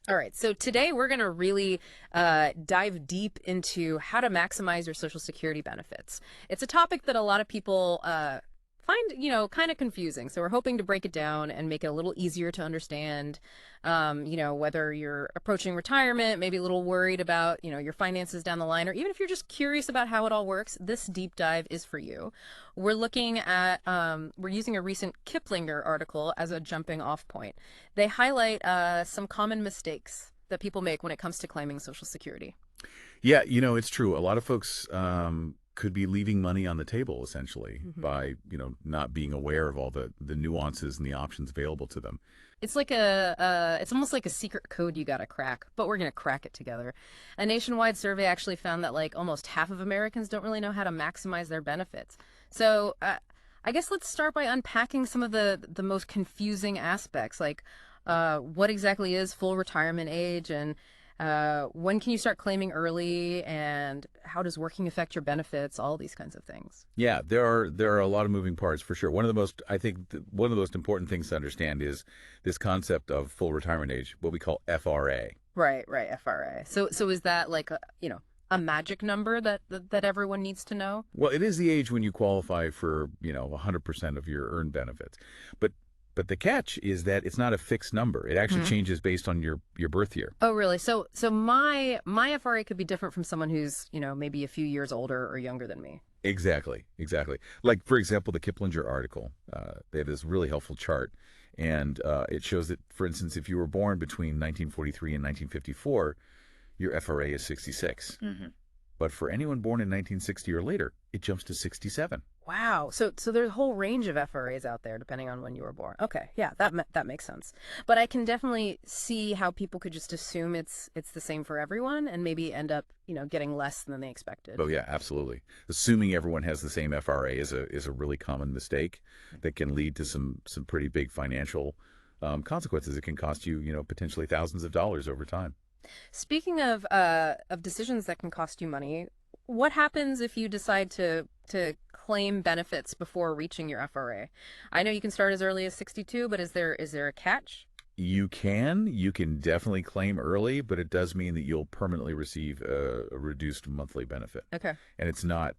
All right, so today we're going to really dive deep into how to maximize your Social Security benefits. It's a topic that a lot of people find, kind of confusing. So we're hoping to break it down and make it a little easier to understand. Whether you're approaching retirement, maybe a little worried about, your finances down the line, or even if you're just curious about how it all works, this deep dive is for you. We're using a recent Kiplinger article as a jumping off point. They highlight some common mistakes that people make when it comes to claiming Social Security. Yeah, it's true. A lot of folks could be leaving money on the table essentially Hmm. by, not being aware of all the nuances and the options available to them. It's almost like a secret code you gotta crack, but we're gonna crack it together. A nationwide survey actually found that like almost half of Americans don't really know how to maximize their benefits. So I guess let's start by unpacking some of the most confusing aspects, like what exactly is full retirement age, and when can you start claiming early, and how does working affect your benefits, all these kinds of things. Yeah, there are a lot of moving parts for sure. One of the most I think one of the most important things to understand is this concept of full retirement age, what we call FRA. Right, right, FRA. So is that like a magic number that everyone needs to know? Well, it is the age when you qualify for, 100% of your earned benefits. But but the catch is that it's not a fixed number. It actually Hmm. changes based on your birth year. Oh, really? So my FRA could be different from someone who's, maybe a few years older or younger than me. Exactly, exactly. Like, for example, the Kiplinger article, they have this really helpful chart, and it shows that, for instance, if you were born between 1943 and 1954, your FRA is 66. Hmm. But for anyone born in 1960 or later, it jumps to 67. Wow. So there's a whole range of FRAs out there depending on when you were born. Okay. Yeah, that makes sense. But I can definitely see how people could just assume it's the same for everyone and maybe end up, getting less than they expected. Oh yeah, absolutely. Assuming everyone has the same FRA is a really common mistake that can lead to some pretty big financial consequences. It can cost you, potentially thousands of dollars over time. Speaking of decisions that can cost you money, what happens if you decide to claim benefits before reaching your FRA? I know you can start as early as 62, but is there a catch? You can definitely claim early, but it does mean that you'll permanently receive a reduced monthly benefit, Okay. and it's not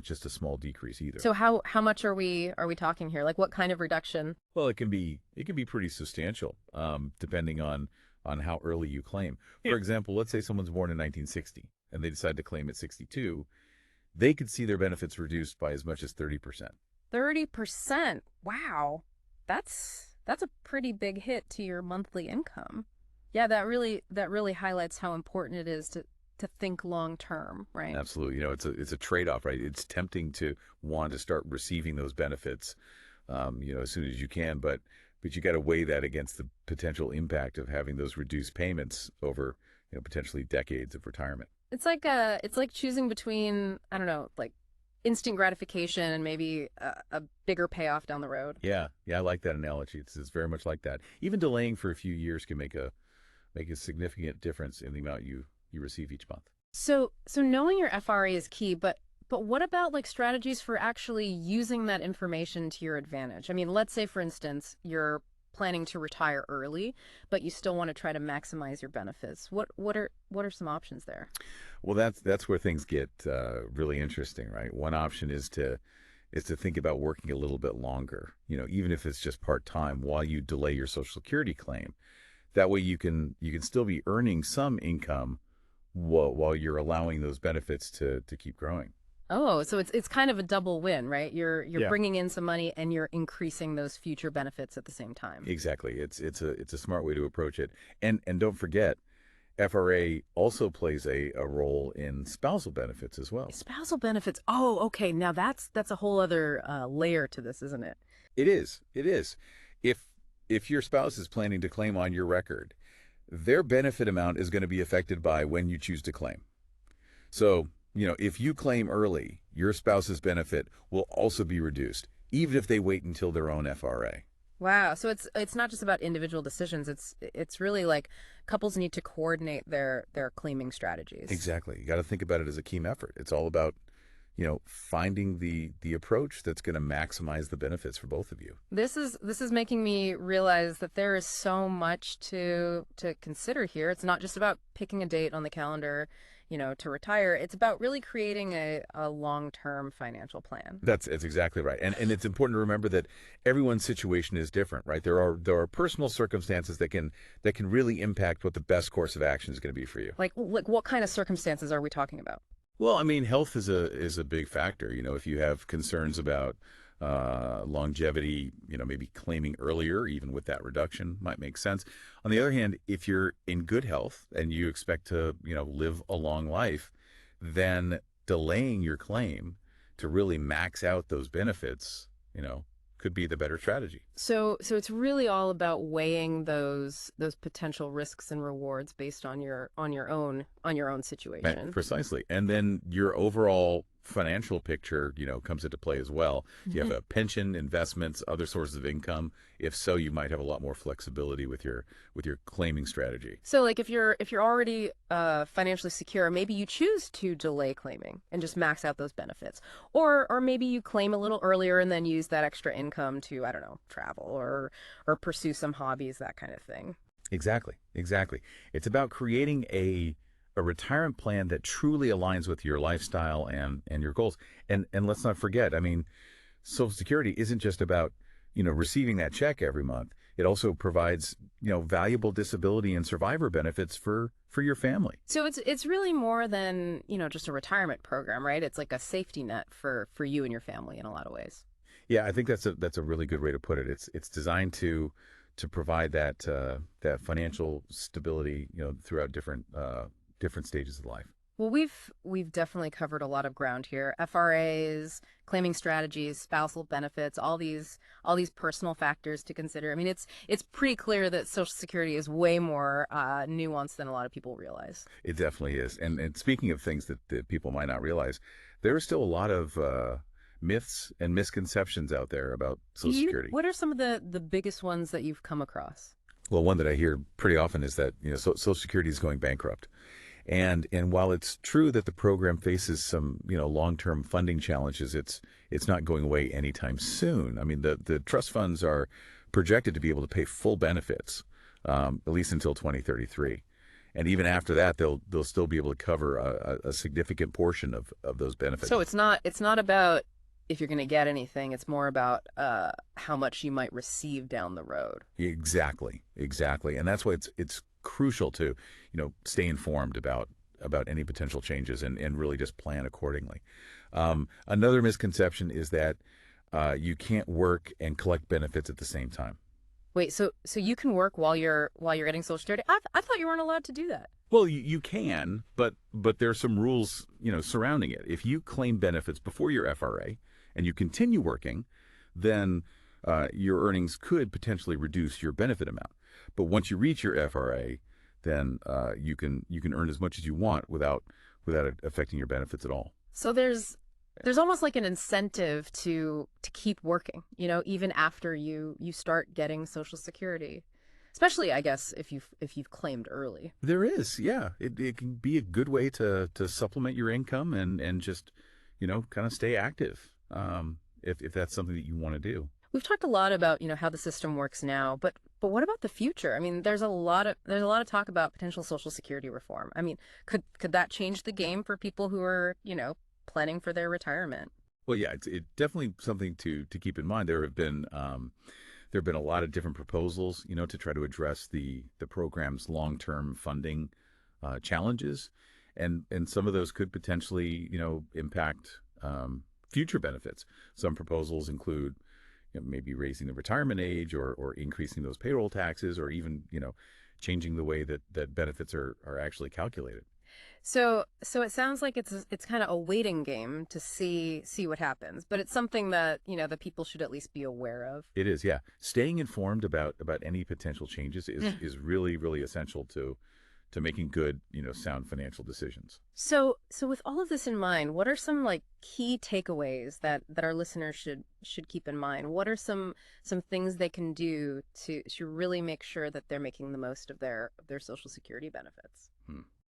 just a small decrease either. So how much are we talking here? Like what kind of reduction? Well, it can be pretty substantial, depending on how early you claim. For example, let's say someone's born in 1960 and they decide to claim at 62, they could see their benefits reduced by as much as 30%. 30%. Wow. That's a pretty big hit to your monthly income. Yeah, that really highlights how important it is to think long term, right? Absolutely, it's a trade-off, right? It's tempting to want to start receiving those benefits, as soon as you can, but you got to weigh that against the potential impact of having those reduced payments over, potentially decades of retirement. It's like choosing between, I don't know, like instant gratification and maybe a bigger payoff down the road. Yeah, yeah, I like that analogy. It's very much like that. Even delaying for a few years can make a significant difference in the amount you receive each month. So knowing your FRA is key, but what about like strategies for actually using that information to your advantage? I mean, let's say for instance, you're planning to retire early, but you still want to try to maximize your benefits. What are some options there? Well, that's where things get really interesting, right? One option is to think about working a little bit longer, even if it's just part time, while you delay your Social Security claim. That way, you can still be earning some income while you're allowing those benefits to keep growing. Oh, so it's kind of a double win, right? You're Yeah, bringing in some money and you're increasing those future benefits at the same time. exactly. It's a smart way to approach it, and don't forget, FRA also plays a role in spousal benefits as well. Spousal benefits. Oh, okay. Now that's a whole other layer to this, isn't it? It is. It is. If if your spouse is planning to claim on your record, their benefit amount is going to be affected by when you choose to claim. So, if you claim early, your spouse's benefit will also be reduced, even if they wait until their own FRA. Wow. So it's not just about individual decisions. It's really like couples need to coordinate their claiming strategies. Exactly. You got to think about it as a team effort. It's all about, finding the approach that's going to maximize the benefits for both of you. This is making me realize that there is so much to consider here. It's not just about picking a date on the calendar, to retire. It's about really creating a long-term financial plan. That's exactly right. And it's important to remember that everyone's situation is different, right? There are personal circumstances that can really impact what the best course of action is going to be for you. Like what kind of circumstances are we talking about? Well, I mean, health is a big factor. If you have concerns about longevity, maybe claiming earlier, even with that reduction, might make sense. On the other hand, if you're in good health and you expect to, live a long life, then delaying your claim to really max out those benefits, could be the better strategy. So it's really all about weighing those potential risks and rewards based on your own situation. Precisely. And then your overall financial picture, comes into play as well. Do you have a pension, investments, other sources of income? If so, you might have a lot more flexibility with your claiming strategy. So like if you're already financially secure, maybe you choose to delay claiming and just max out those benefits. Or maybe you claim a little earlier and then use that extra income to, I don't know, travel or pursue some hobbies, that kind of thing. Exactly. It's about creating a retirement plan that truly aligns with your lifestyle and your goals. And let's not forget, I mean, Social Security isn't just about, receiving that check every month. It also provides, valuable disability and survivor benefits for your family. So it's really more than, just a retirement program, right? It's like a safety net for you and your family in a lot of ways. Yeah, I think that's a really good way to put it. It's designed to provide that financial stability, throughout different stages of life. Well, we've definitely covered a lot of ground here. FRAs, claiming strategies, spousal benefits, all these personal factors to consider. I mean, it's pretty clear that Social Security is way more nuanced than a lot of people realize. It definitely is. And speaking of things that people might not realize, there are still a lot of myths and misconceptions out there about Social Security. What are some of the biggest ones that you've come across? Well, one that I hear pretty often is that Social Security is going bankrupt. And while it's true that the program faces some long-term funding challenges, it's not going away anytime soon. I mean, the trust funds are projected to be able to pay full benefits, at least until 2033, and even after that, they'll still be able to cover a significant portion of those benefits. So it's not about if you're going to get anything. It's more about how much you might receive down the road. Exactly, and that's why it's crucial to stay informed about any potential changes and really just plan accordingly. Another misconception is that you can't work and collect benefits at the same time. Wait, so you can work while you're getting Social Security? I thought you weren't allowed to do that. Well, you can, but there are some rules surrounding it. If you claim benefits before your FRA and you continue working, then your earnings could potentially reduce your benefit amount. But once you reach your FRA, then you can earn as much as you want without it affecting your benefits at all. So there's almost like an incentive to keep working, even after you start getting Social Security. Especially, I guess, if you've claimed early. There is, yeah. It can be a good way to supplement your income and just, kind of stay active, if that's something that you want to do. We've talked a lot about, how the system works now, but what about the future? I mean, there's a lot of talk about potential Social Security reform. I mean, could that change the game for people who are, planning for their retirement? Well, yeah, it's definitely something to keep in mind. There have been a lot of different proposals, to try to address the program's long-term funding challenges, and some of those could potentially, impact future benefits. Some proposals include maybe raising the retirement age or increasing those payroll taxes, or even changing the way that benefits are actually calculated. So it sounds like it's kind of a waiting game to see what happens, but it's something that that people should at least be aware of. It is, yeah. Staying informed about any potential changes is really, really essential to making good, sound financial decisions. So with all of this in mind, what are some key takeaways that our listeners should keep in mind? What are some things they can do to really make sure that they're making the most of their Social Security benefits?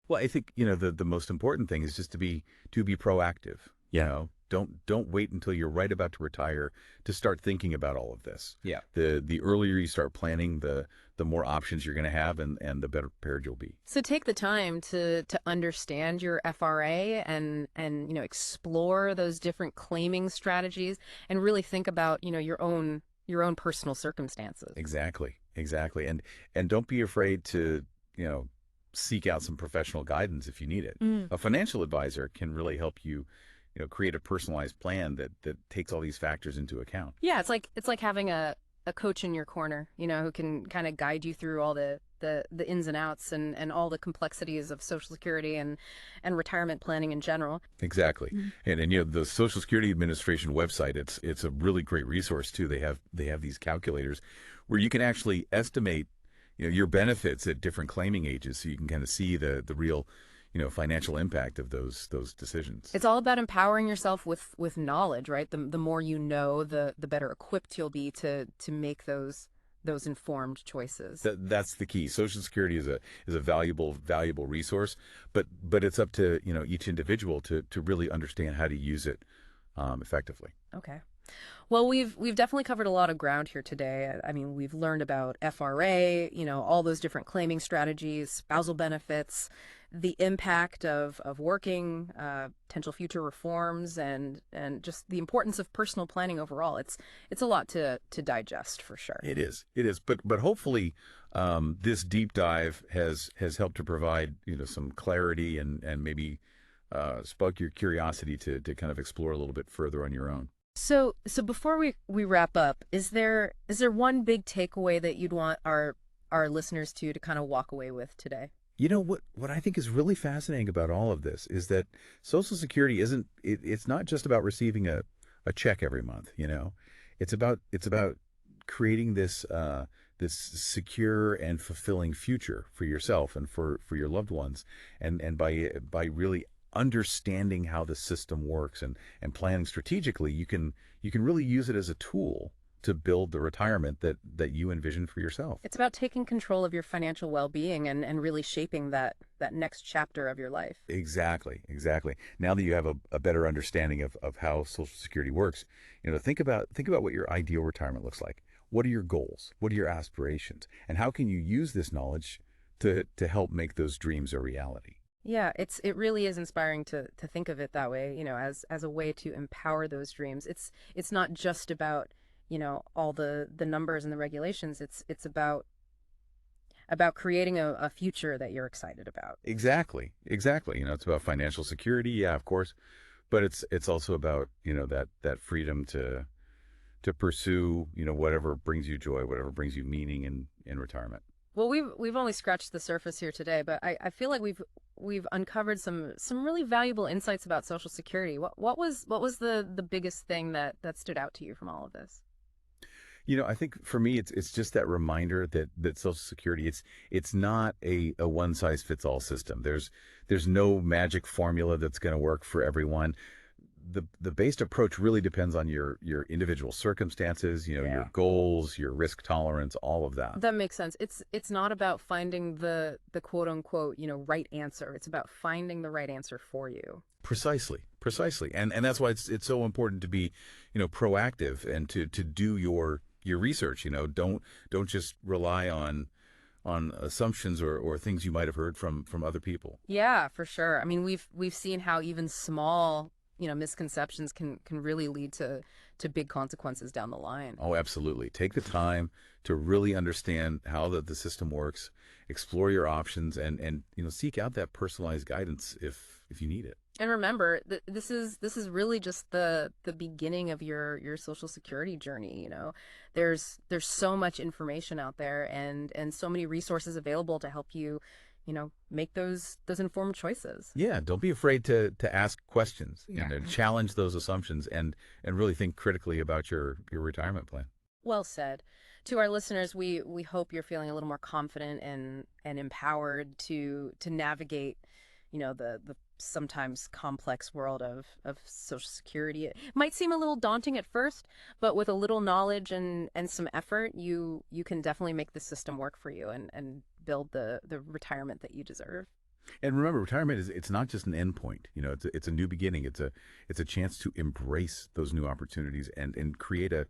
Well, I think the most important thing is just to be proactive. You know, don't wait until you're right about to retire to start thinking about all of this. Yeah. The earlier you start planning, the more options you're going to have, and the better prepared you'll be. So take the time to understand your FRA and explore those different claiming strategies and really think about, your own personal circumstances. Exactly, exactly, and don't be afraid to seek out some professional guidance if you need it. A financial advisor can really help you, create a personalized plan that takes all these factors into account. Yeah, it's like having a coach in your corner, who can kind of guide you through all the ins and outs and all the complexities of Social Security and retirement planning in general. Exactly. And the Social Security Administration website, it's a really great resource too. They have these calculators where you can actually estimate your benefits at different claiming ages, so you can kind of see the real financial impact of those decisions. It's all about empowering yourself with knowledge, right? The more you know, the better equipped you'll be to make those informed choices. That's the key. Social Security is a valuable resource, but it's up to each individual to really understand how to use it effectively. Okay. Well, we've definitely covered a lot of ground here today. I mean, we've learned about FRA, all those different claiming strategies, spousal benefits, the impact of working, potential future reforms, and just the importance of personal planning overall. It's a lot to digest for sure. It is. But hopefully, this deep dive has helped to provide some clarity and maybe spark your curiosity to kind of explore a little bit further on your own. So before we wrap up, is there one big takeaway that you'd want our listeners to kind of walk away with today? What I think is really fascinating about all of this is that Social Security it's not just about receiving a check every month. It's about creating this secure and fulfilling future for yourself and for your loved ones, and by really understanding how the system works and planning strategically, you can really use it as a tool to build the retirement that you envision for yourself. It's about taking control of your financial well-being and really shaping that next chapter of your life. Exactly. Now that you have a better understanding of how Social Security works, think about what your ideal retirement looks like. What are your goals? What are your aspirations? And how can you use this knowledge to help make those dreams a reality? Yeah, it really is inspiring to think of it that way, as a way to empower those dreams. It's not just about, all the numbers and the regulations. It's about creating a future that you're excited about. Exactly. It's about financial security, yeah, of course, but it's also about, that freedom to pursue, whatever brings you joy, whatever brings you meaning in retirement. Well, we've only scratched the surface here today, but I feel like we've uncovered some really valuable insights about Social Security. What was the biggest thing that stood out to you from all of this? I think for me, it's just that reminder that Social Security, it's not a one size fits all system. There's no magic formula that's going to work for everyone. The based approach really depends on your individual circumstances, your goals, your risk tolerance, all of that. That makes sense. It's not about finding the quote unquote, right answer. It's about finding the right answer for you. Precisely. And that's why it's so important to be, proactive and to do your research. Don't just rely on assumptions or things you might have heard from other people. Yeah, for sure. I mean, we've seen how even small misconceptions can really lead to big consequences down the line. Oh, absolutely. Take the time to really understand how the system works, explore your options, and seek out that personalized guidance if you need it. And remember, this is really just the beginning of your Social Security journey. There's so much information out there and so many resources available to help you make those informed choices. Yeah, don't be afraid to ask questions and to challenge those assumptions and really think critically about your retirement plan. Well said. To our listeners, we hope you're feeling a little more confident and empowered to navigate, the sometimes complex world of Social Security. It might seem a little daunting at first, but with a little knowledge and some effort, you can definitely make the system work for you and build the retirement that you deserve. And remember, retirement is it's not just an end point. It's a new beginning. It's a chance to embrace those new opportunities and create a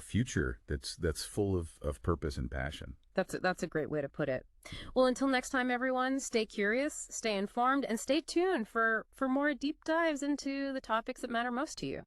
future that's full of purpose and passion. That's a great way to put it. Well, until next time, everyone, stay curious, stay informed, and stay tuned for more deep dives into the topics that matter most to you.